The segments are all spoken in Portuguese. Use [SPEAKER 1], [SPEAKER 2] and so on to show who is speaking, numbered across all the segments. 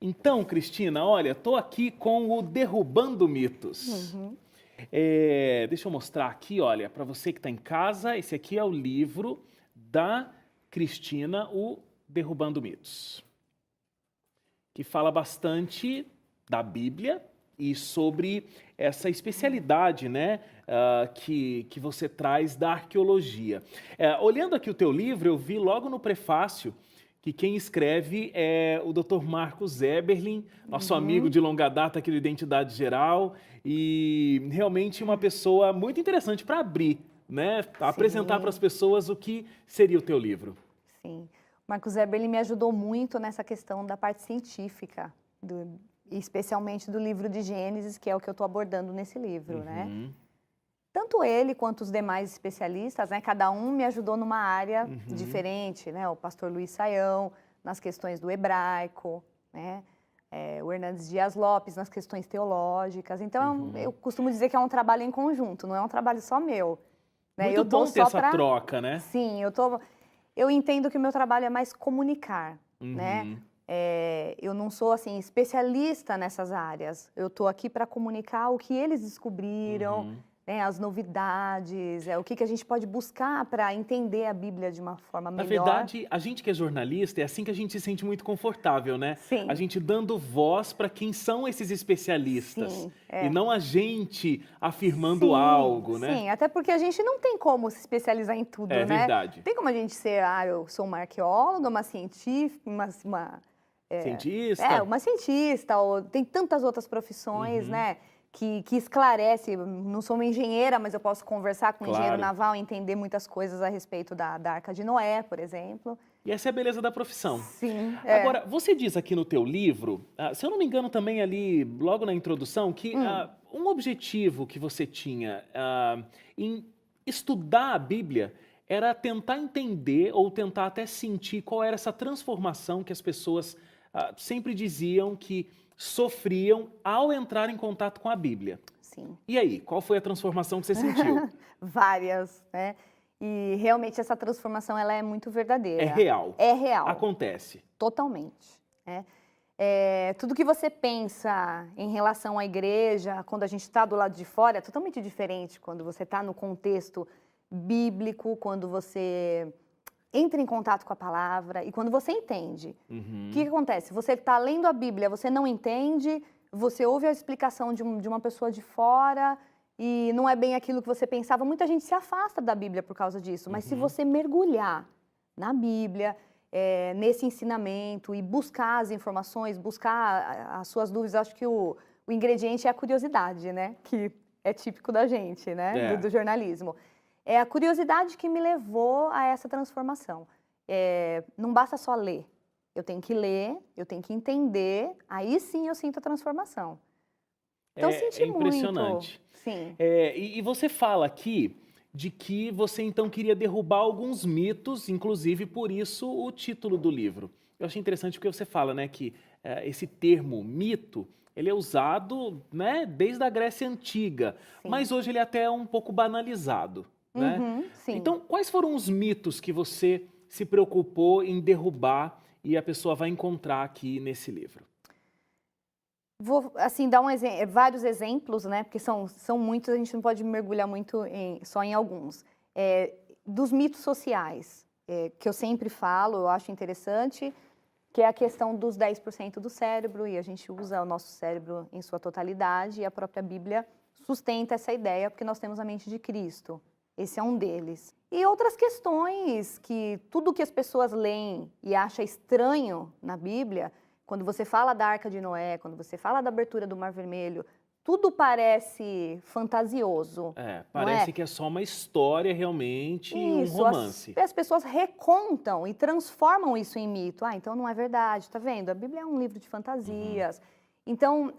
[SPEAKER 1] Então, Cristina, olha, estou aqui com o Derrubando Mitos.
[SPEAKER 2] Uhum.
[SPEAKER 1] Deixa eu mostrar aqui, olha, para você que está em casa, esse aqui é o livro da Cristina, o Derrubando Mitos, que fala bastante da Bíblia e sobre essa especialidade, né, que você traz da arqueologia. Olhando aqui o teu livro, eu vi logo no prefácio que quem escreve é o Dr. Marcos Eberlin, nosso amigo
[SPEAKER 2] Uhum.
[SPEAKER 1] de longa data aqui do Identidade Geral, e realmente uma pessoa muito interessante para abrir, né, apresentar para as
[SPEAKER 2] Sim,
[SPEAKER 1] pessoas o que seria o teu livro.
[SPEAKER 2] sim. O Marcos Weber, ele me ajudou muito nessa questão da parte científica, especialmente do livro de Gênesis, que é o que eu estou abordando nesse livro, né?
[SPEAKER 1] Uhum,
[SPEAKER 2] Tanto ele quanto os demais especialistas, né? Cada um me ajudou numa área
[SPEAKER 1] uhum,
[SPEAKER 2] diferente, né? O pastor Luiz Saião, nas questões do hebraico, né? O Hernandes Dias Lopes, nas questões teológicas. Então, eu
[SPEAKER 1] uhum.
[SPEAKER 2] costumo dizer que é um trabalho em conjunto, não é um trabalho só meu, né?
[SPEAKER 1] Muito
[SPEAKER 2] Eu tô
[SPEAKER 1] bom ter
[SPEAKER 2] só
[SPEAKER 1] essa
[SPEAKER 2] para...
[SPEAKER 1] troca, né?
[SPEAKER 2] Sim, eu entendo que o meu trabalho é mais comunicar, né?
[SPEAKER 1] Uhum,
[SPEAKER 2] Eu não sou, assim, especialista nessas áreas. Eu estou aqui para comunicar o que eles descobriram,
[SPEAKER 1] uhum.
[SPEAKER 2] né, as novidades, o que que a gente pode buscar para entender a Bíblia de uma forma
[SPEAKER 1] Na
[SPEAKER 2] melhor.
[SPEAKER 1] verdade, a gente que é jornalista, é assim que a gente se sente muito confortável, né? A
[SPEAKER 2] Sim,
[SPEAKER 1] gente dando voz para quem são esses especialistas
[SPEAKER 2] sim,
[SPEAKER 1] e não a gente afirmando
[SPEAKER 2] sim,
[SPEAKER 1] algo, né?
[SPEAKER 2] sim. Até porque a gente não tem como se especializar em
[SPEAKER 1] É
[SPEAKER 2] tudo, né?
[SPEAKER 1] verdade.
[SPEAKER 2] Tem como a gente ser, eu sou uma arqueóloga, uma científica, É,
[SPEAKER 1] Cientista?
[SPEAKER 2] uma cientista, ou tem tantas outras profissões,
[SPEAKER 1] Uhum,
[SPEAKER 2] né, que esclarece. Não sou uma engenheira, mas eu posso conversar com um engenheiro
[SPEAKER 1] claro.
[SPEAKER 2] naval e entender muitas coisas a respeito da Arca de Noé, por exemplo.
[SPEAKER 1] E essa é a beleza da profissão.
[SPEAKER 2] Sim,
[SPEAKER 1] Agora, você diz aqui no teu livro, se eu não me engano também ali, logo na introdução, que
[SPEAKER 2] Hum,
[SPEAKER 1] um objetivo que você tinha em estudar a Bíblia era tentar entender ou tentar até sentir qual era essa transformação que as pessoas sempre diziam que sofriam ao entrar em contato com a Bíblia.
[SPEAKER 2] sim.
[SPEAKER 1] E aí, qual foi a transformação que você sentiu?
[SPEAKER 2] Várias, né? E realmente essa transformação ela é muito
[SPEAKER 1] É
[SPEAKER 2] verdadeira.
[SPEAKER 1] real.
[SPEAKER 2] É real,
[SPEAKER 1] Acontece.
[SPEAKER 2] totalmente, né? Tudo que você pensa em relação à igreja, quando a gente está do lado de fora, é totalmente diferente quando você está no contexto bíblico, quando você entra em contato com a palavra e quando você entende. O que
[SPEAKER 1] Uhum,
[SPEAKER 2] que acontece? Você está lendo a Bíblia, você não entende, você ouve a explicação de uma pessoa de fora e não é bem aquilo que você pensava. Muita gente se afasta da Bíblia por causa disso, mas se
[SPEAKER 1] uhum.
[SPEAKER 2] você mergulhar na Bíblia, nesse ensinamento e buscar as informações, buscar as suas dúvidas, acho que o ingrediente é a curiosidade, né? Que é típico da gente, né? Do,
[SPEAKER 1] É.
[SPEAKER 2] do jornalismo. É a curiosidade que me levou a essa transformação. Não basta só ler. Eu tenho que ler, eu tenho que entender, aí sim eu sinto a transformação. Então, eu
[SPEAKER 1] É
[SPEAKER 2] senti muito,
[SPEAKER 1] impressionante.
[SPEAKER 2] sim.
[SPEAKER 1] E você fala aqui de que você então queria derrubar alguns mitos, inclusive por isso o título do livro. Eu achei interessante porque você fala, né, que esse termo mito, ele é usado, né, desde a Grécia Antiga,
[SPEAKER 2] Sim.
[SPEAKER 1] mas hoje ele é até um pouco banalizado, né?
[SPEAKER 2] Uhum, sim.
[SPEAKER 1] Então, quais foram os mitos que você se preocupou em derrubar e a pessoa vai encontrar aqui nesse livro?
[SPEAKER 2] Vou, assim, dar vários exemplos, né? Porque são muitos, a gente não pode mergulhar muito só em alguns. Dos mitos sociais, que eu sempre falo, eu acho interessante, que é a questão dos 10% do cérebro, e a gente usa o nosso cérebro em sua totalidade, e a própria Bíblia sustenta essa ideia, porque nós temos a mente de Cristo. Esse é um deles. E outras questões que tudo que as pessoas leem e acham estranho na Bíblia, quando você fala da Arca de Noé, quando você fala da abertura do Mar Vermelho, tudo parece fantasioso, não é?
[SPEAKER 1] Parece que é só uma história realmente e um
[SPEAKER 2] Isso,
[SPEAKER 1] romance.
[SPEAKER 2] as pessoas recontam e transformam isso em mito. Então não é verdade, tá vendo? A Bíblia é um livro de
[SPEAKER 1] Uhum,
[SPEAKER 2] fantasias. Então,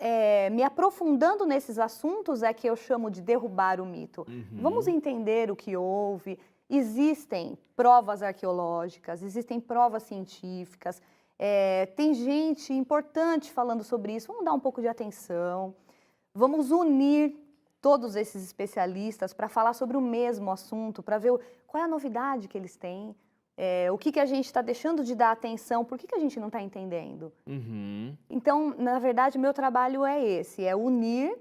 [SPEAKER 2] me aprofundando nesses assuntos é que eu chamo de derrubar o mito. Vamos
[SPEAKER 1] uhum.
[SPEAKER 2] entender o que houve. Existem provas arqueológicas, existem provas científicas, tem gente importante falando sobre isso. Vamos dar um pouco de atenção. Vamos unir todos esses especialistas para falar sobre o mesmo assunto, para ver qual é a novidade que eles têm. o que a gente está deixando de dar atenção, por que a gente não está entendendo.
[SPEAKER 1] Uhum.
[SPEAKER 2] Então, na verdade, meu trabalho é esse, é unir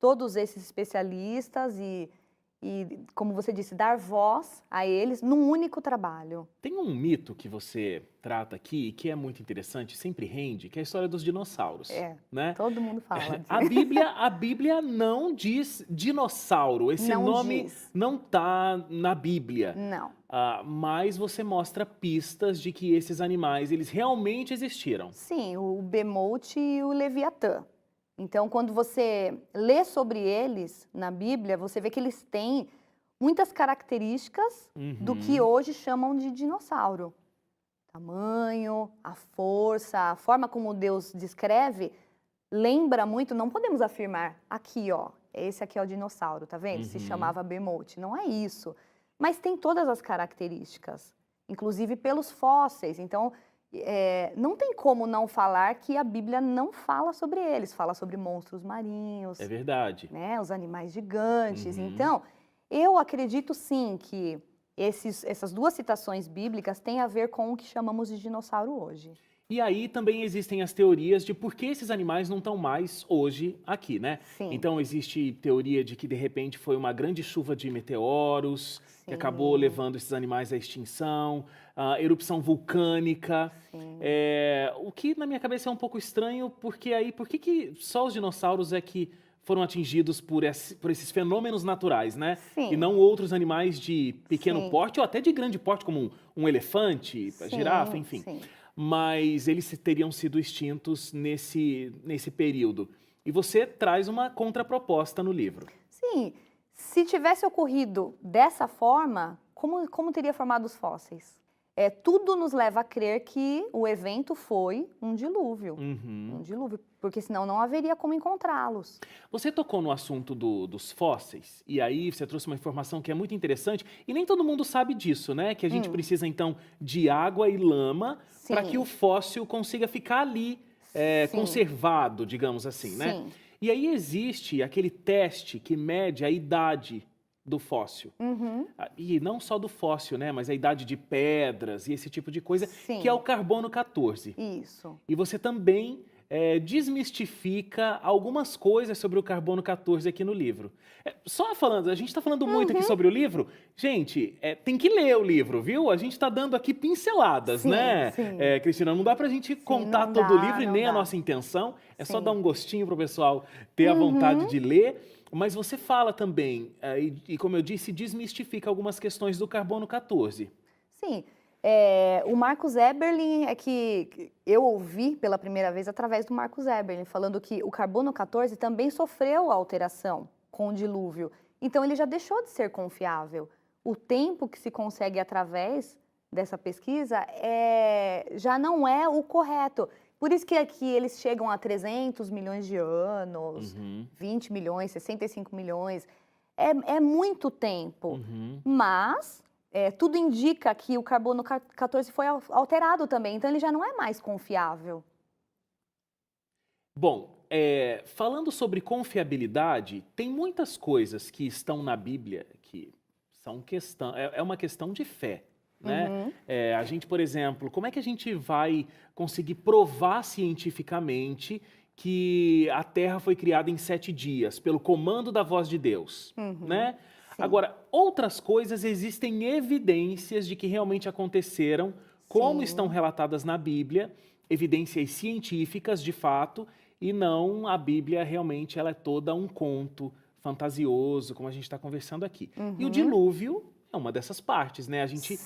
[SPEAKER 2] todos esses especialistas e, como você disse, dar voz a eles num único trabalho.
[SPEAKER 1] Tem um mito que você trata aqui que é muito interessante, sempre rende, que é a história dos dinossauros, né?
[SPEAKER 2] Todo mundo fala disso.
[SPEAKER 1] A Bíblia não diz dinossauro, esse
[SPEAKER 2] Não
[SPEAKER 1] nome
[SPEAKER 2] diz.
[SPEAKER 1] não tá na Bíblia.
[SPEAKER 2] Não.
[SPEAKER 1] Mas você mostra pistas de que esses animais, eles realmente existiram.
[SPEAKER 2] Sim, o Bemoute e o Leviatã. Então, quando você lê sobre eles na Bíblia, você vê que eles têm muitas características do que hoje chamam de dinossauro. Tamanho, a força, a forma como Deus descreve, lembra muito, não podemos afirmar, aqui ó, esse aqui é o dinossauro, tá vendo? Se chamava Bemoute, não é isso. Mas tem todas as características, inclusive pelos fósseis. Então, não tem como não falar que a Bíblia não fala sobre eles, fala sobre monstros marinhos.
[SPEAKER 1] É verdade.
[SPEAKER 2] Né, os animais gigantes. Então, eu acredito sim que essas duas citações bíblicas têm a ver com o que chamamos de dinossauro hoje.
[SPEAKER 1] E aí também existem as teorias de por que esses animais não estão mais hoje aqui, né?
[SPEAKER 2] Sim.
[SPEAKER 1] Então existe teoria de que de repente foi uma grande chuva de meteoros que acabou levando esses animais à extinção, erupção vulcânica, o que na minha cabeça é um pouco estranho, porque aí por que só os dinossauros é que foram atingidos por esses fenômenos naturais, né?
[SPEAKER 2] Sim.
[SPEAKER 1] E não outros animais de pequeno porte ou até de grande porte, como um elefante, a girafa, enfim.
[SPEAKER 2] Sim.
[SPEAKER 1] Mas eles teriam sido extintos nesse período. E você traz uma contraproposta no livro.
[SPEAKER 2] Sim, se tivesse ocorrido dessa forma, como teria formado os fósseis? Tudo nos leva a crer que o evento foi um dilúvio. Um dilúvio, porque senão não haveria como encontrá-los.
[SPEAKER 1] Você tocou no assunto dos fósseis, e aí você trouxe uma informação que é muito interessante, e nem todo mundo sabe disso, né? Que a gente precisa, então, de água e lama para que o fóssil consiga ficar ali, conservado, digamos assim, né? E aí existe aquele teste que mede a idade do fóssil. E não só do fóssil, né? Mas a idade de pedras e esse tipo de coisa, que é o carbono 14.
[SPEAKER 2] Isso.
[SPEAKER 1] E você também desmistifica algumas coisas sobre o carbono 14 aqui no livro. Só falando, a gente está falando muito aqui sobre o livro, gente, tem que ler o livro, viu? A gente está dando aqui pinceladas, né? Cristina, não dá para a gente contar todo o livro e nem a nossa intenção, é só dar um gostinho para o pessoal ter a vontade de ler. Mas você fala também, e como eu disse, desmistifica algumas questões do carbono 14.
[SPEAKER 2] Sim. O Marcus Eberlin é que eu ouvi pela primeira vez através do Marcus Eberlin, falando que o carbono 14 também sofreu alteração com o dilúvio. Então, ele já deixou de ser confiável. O tempo que se consegue através dessa pesquisa já não é o correto. Por isso que aqui eles chegam a 300 milhões de anos, 20 milhões, 65 milhões. É muito tempo. Mas tudo indica que o carbono 14 foi alterado também, então ele já não é mais confiável.
[SPEAKER 1] Bom, falando sobre confiabilidade, tem muitas coisas que estão na Bíblia que são uma questão de fé. Né? A gente, por exemplo, como é que a gente vai conseguir provar cientificamente que a Terra foi criada em 7 dias, pelo comando da voz de Deus? Né? Agora, outras coisas, existem evidências de que realmente aconteceram, como estão relatadas na Bíblia, evidências científicas, de fato, e não a Bíblia realmente ela é toda um conto fantasioso, como a gente está conversando aqui. E o dilúvio é uma dessas partes, né? Você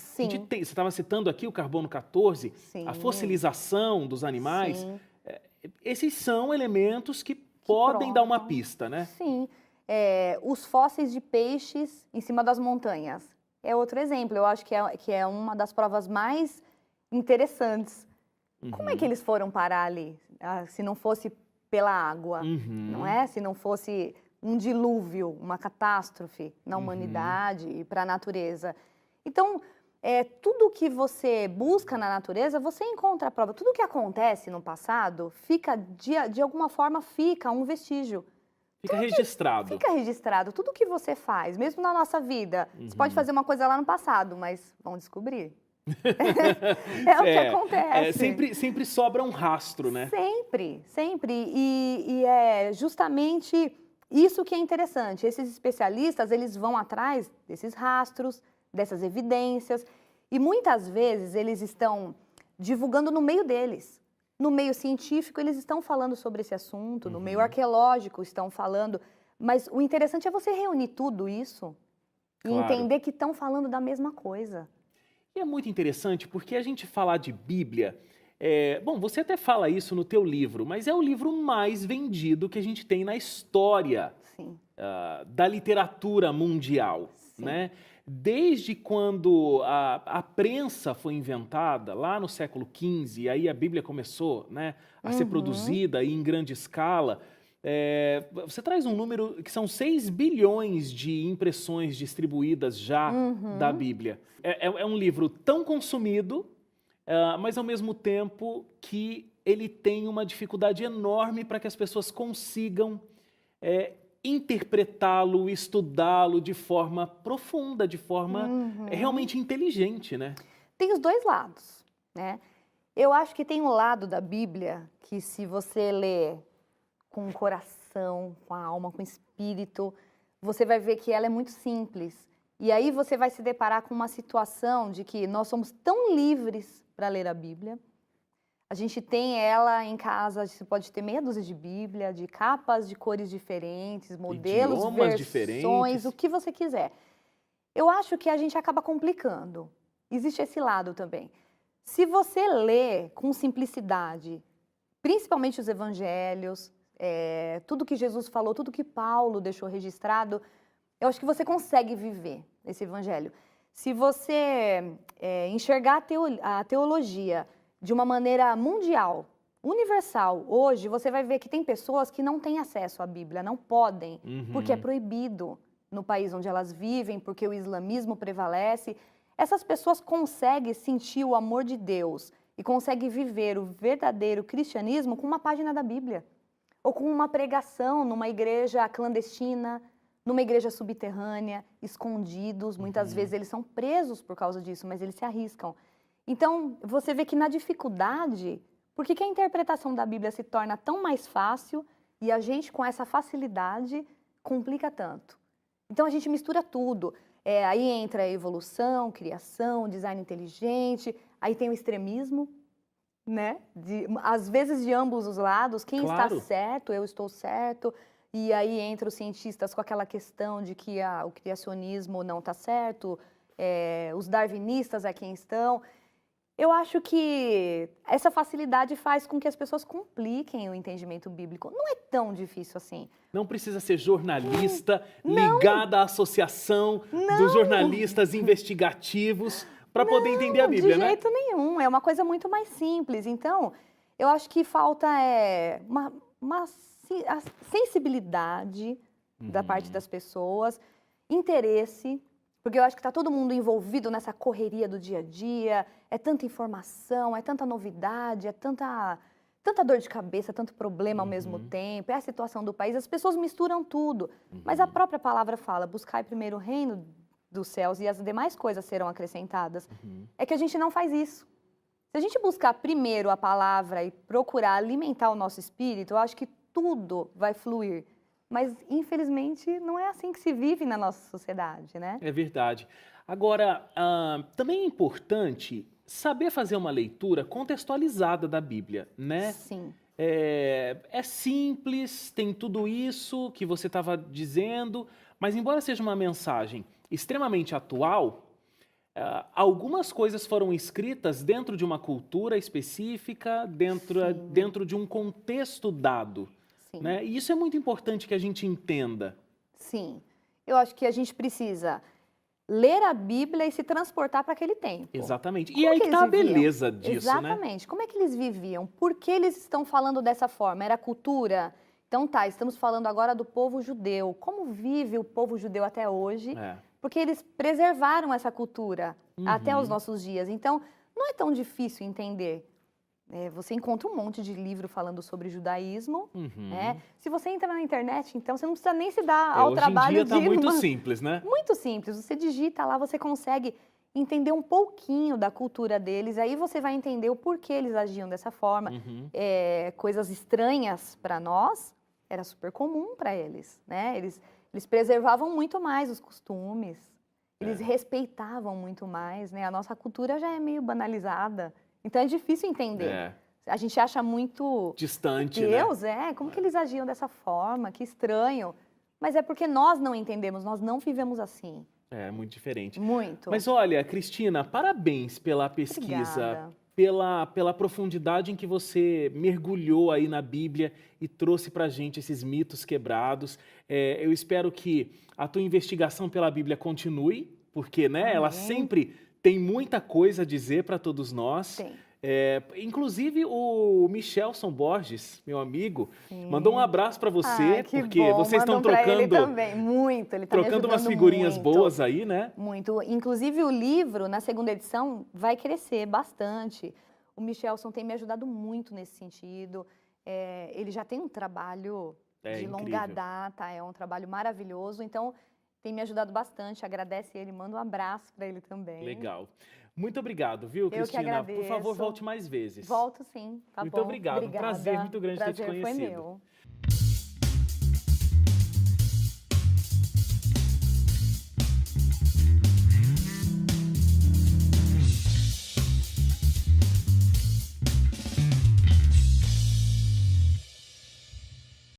[SPEAKER 1] estava citando aqui o carbono 14, a fossilização dos animais. Esses são elementos que podem dar uma pista, né?
[SPEAKER 2] Sim. Os fósseis de peixes em cima das montanhas é outro exemplo. Eu acho que é uma das provas mais interessantes. Como é que eles foram parar ali? Se não fosse pela água, não é? Se não fosse um dilúvio, uma catástrofe na humanidade e para a natureza. Então, tudo que você busca na natureza, você encontra a prova. Tudo que acontece no passado, de alguma forma, fica um vestígio.
[SPEAKER 1] Fica registrado.
[SPEAKER 2] Fica registrado. Tudo que você faz, mesmo na nossa vida. Você pode fazer uma coisa lá no passado, mas vão descobrir. É o que acontece.
[SPEAKER 1] Sempre sobra um rastro, né?
[SPEAKER 2] Sempre, sempre. E é justamente isso que é interessante. Esses especialistas, eles vão atrás desses rastros, dessas evidências, e muitas vezes eles estão divulgando no meio deles. No meio científico, eles estão falando sobre esse assunto, no meio arqueológico estão falando, mas o interessante é você reunir tudo isso e
[SPEAKER 1] Claro.
[SPEAKER 2] entender que estão falando da mesma coisa.
[SPEAKER 1] E é muito interessante porque a gente falar de Bíblia, bom, você até fala isso no teu livro, mas é o livro mais vendido que a gente tem na história
[SPEAKER 2] Sim.
[SPEAKER 1] Da literatura mundial,
[SPEAKER 2] Sim.
[SPEAKER 1] né? Desde quando a prensa foi inventada, lá no século XV, e aí a Bíblia começou, né, a ser produzida em grande escala, você traz um número que são 6 bilhões de impressões distribuídas já da Bíblia. É um livro tão consumido, mas ao mesmo tempo que ele tem uma dificuldade enorme para que as pessoas consigam interpretá-lo, estudá-lo de forma profunda, de forma realmente inteligente, né?
[SPEAKER 2] Tem os dois lados, né? Eu acho que tem um lado da Bíblia que, se você lê com o coração, com a alma, com o espírito, você vai ver que ela é muito simples. E aí você vai se deparar com uma situação de que nós somos tão livres para ler a Bíblia. A gente tem ela em casa, você pode ter meia dúzia de Bíblia, de capas de cores diferentes, modelos,
[SPEAKER 1] idiomas
[SPEAKER 2] versões,
[SPEAKER 1] diferentes,
[SPEAKER 2] o que você quiser. Eu acho que a gente acaba complicando. Existe esse lado também. Se você lê com simplicidade, principalmente os evangelhos, tudo que Jesus falou, tudo que Paulo deixou registrado, eu acho que você consegue viver esse evangelho. Se você enxergar a teologia de uma maneira mundial, universal, hoje você vai ver que tem pessoas que não têm acesso à Bíblia, não podem, porque é proibido no país onde elas vivem, porque o islamismo prevalece. Essas pessoas conseguem sentir o amor de Deus e conseguem viver o verdadeiro cristianismo com uma página da Bíblia, ou com uma pregação numa igreja clandestina, numa igreja subterrânea, escondidos. Muitas vezes eles são presos por causa disso, mas eles se arriscam. Então, você vê que na dificuldade, por que a interpretação da Bíblia se torna tão mais fácil e a gente, com essa facilidade, complica tanto? Então, a gente mistura tudo. Aí entra a evolução, criação, design inteligente, aí tem o extremismo, né? Às vezes de ambos os lados, quem está certo, eu estou certo, e aí entra os cientistas com aquela questão de que o criacionismo não está certo, os darwinistas é quem estão. Eu acho que essa facilidade faz com que as pessoas compliquem o entendimento bíblico. Não é tão difícil assim.
[SPEAKER 1] Não precisa ser jornalista, ligada à associação dos jornalistas investigativos para poder entender a Bíblia,
[SPEAKER 2] de
[SPEAKER 1] né?
[SPEAKER 2] jeito nenhum. É uma coisa muito mais simples. Então, eu acho que falta uma sensibilidade da parte das pessoas, interesse. Porque eu acho que está todo mundo envolvido nessa correria do dia a dia, é tanta informação, é tanta novidade, é tanta dor de cabeça, tanto problema ao mesmo tempo, é a situação do país, as pessoas misturam tudo. Mas a própria palavra fala, buscai primeiro o reino dos céus e as demais coisas serão acrescentadas. É que a gente não faz isso. Se a gente buscar primeiro a palavra e procurar alimentar o nosso espírito, eu acho que tudo vai fluir. Mas, infelizmente, não é assim que se vive na nossa sociedade, né?
[SPEAKER 1] É verdade. Agora, também é importante saber fazer uma leitura contextualizada da Bíblia, né?
[SPEAKER 2] Sim.
[SPEAKER 1] É simples, tem tudo isso que você estava dizendo, mas embora seja uma mensagem extremamente atual, algumas coisas foram escritas dentro de uma cultura específica, dentro de um contexto dado.
[SPEAKER 2] Sim.
[SPEAKER 1] Né? E isso é muito importante que a gente entenda.
[SPEAKER 2] Sim. Eu acho que a gente precisa ler a Bíblia e se transportar para aquele tempo.
[SPEAKER 1] Exatamente.
[SPEAKER 2] Como
[SPEAKER 1] e aí
[SPEAKER 2] que
[SPEAKER 1] que está a
[SPEAKER 2] eles viviam?
[SPEAKER 1] beleza disso,
[SPEAKER 2] Exatamente.
[SPEAKER 1] né?
[SPEAKER 2] Como é que eles viviam? Por que eles estão falando dessa forma? Era cultura? Então tá, estamos falando agora do povo judeu. Como vive o povo judeu até hoje? Porque eles preservaram essa cultura até os nossos dias. Então, não é tão difícil entender. Você encontra um monte de livro falando sobre judaísmo. Se você entra na internet, então, você não precisa nem se dar ao trabalho de...
[SPEAKER 1] Hoje em dia está muito simples, né?
[SPEAKER 2] Muito simples. Você digita lá, você consegue entender um pouquinho da cultura deles, aí você vai entender o porquê eles agiam dessa forma.
[SPEAKER 1] Uhum.
[SPEAKER 2] Coisas estranhas para nós, era super comum para eles, né? Eles preservavam muito mais os costumes, eles respeitavam muito mais, né? A nossa cultura já é meio banalizada, então é difícil entender. A gente acha muito
[SPEAKER 1] distante,
[SPEAKER 2] Deus,
[SPEAKER 1] né?
[SPEAKER 2] como que eles agiam dessa forma? Que estranho. Mas é porque nós não entendemos, nós não vivemos assim.
[SPEAKER 1] É muito diferente.
[SPEAKER 2] Muito.
[SPEAKER 1] Mas olha, Cristina, parabéns pela pesquisa, pela profundidade em que você mergulhou aí na Bíblia e trouxe pra gente esses mitos quebrados. Eu espero que a tua investigação pela Bíblia continue, porque, né, ela sempre tem muita coisa a dizer para todos nós.
[SPEAKER 2] Tem.
[SPEAKER 1] Inclusive o Michelson Borges, meu amigo, mandou um abraço para você, porque
[SPEAKER 2] bom.
[SPEAKER 1] vocês estão trocando,
[SPEAKER 2] ele também. Muito, ele tá
[SPEAKER 1] trocando umas figurinhas
[SPEAKER 2] muito,
[SPEAKER 1] boas aí, né?
[SPEAKER 2] Muito. Inclusive o livro, na segunda edição, vai crescer bastante. O Michelson tem me ajudado muito nesse sentido. Ele já tem um trabalho de longa data, é um trabalho maravilhoso, então tem me ajudado bastante. Agradece ele, manda um abraço para ele também.
[SPEAKER 1] Legal. Muito obrigado, viu, Cristina?
[SPEAKER 2] Eu que agradeço.
[SPEAKER 1] Por favor, volte mais vezes.
[SPEAKER 2] Volto sim, tá bom.
[SPEAKER 1] Muito obrigado,
[SPEAKER 2] Obrigada.
[SPEAKER 1] um prazer muito grande ter te
[SPEAKER 2] Prazer
[SPEAKER 1] conhecido.
[SPEAKER 2] foi meu.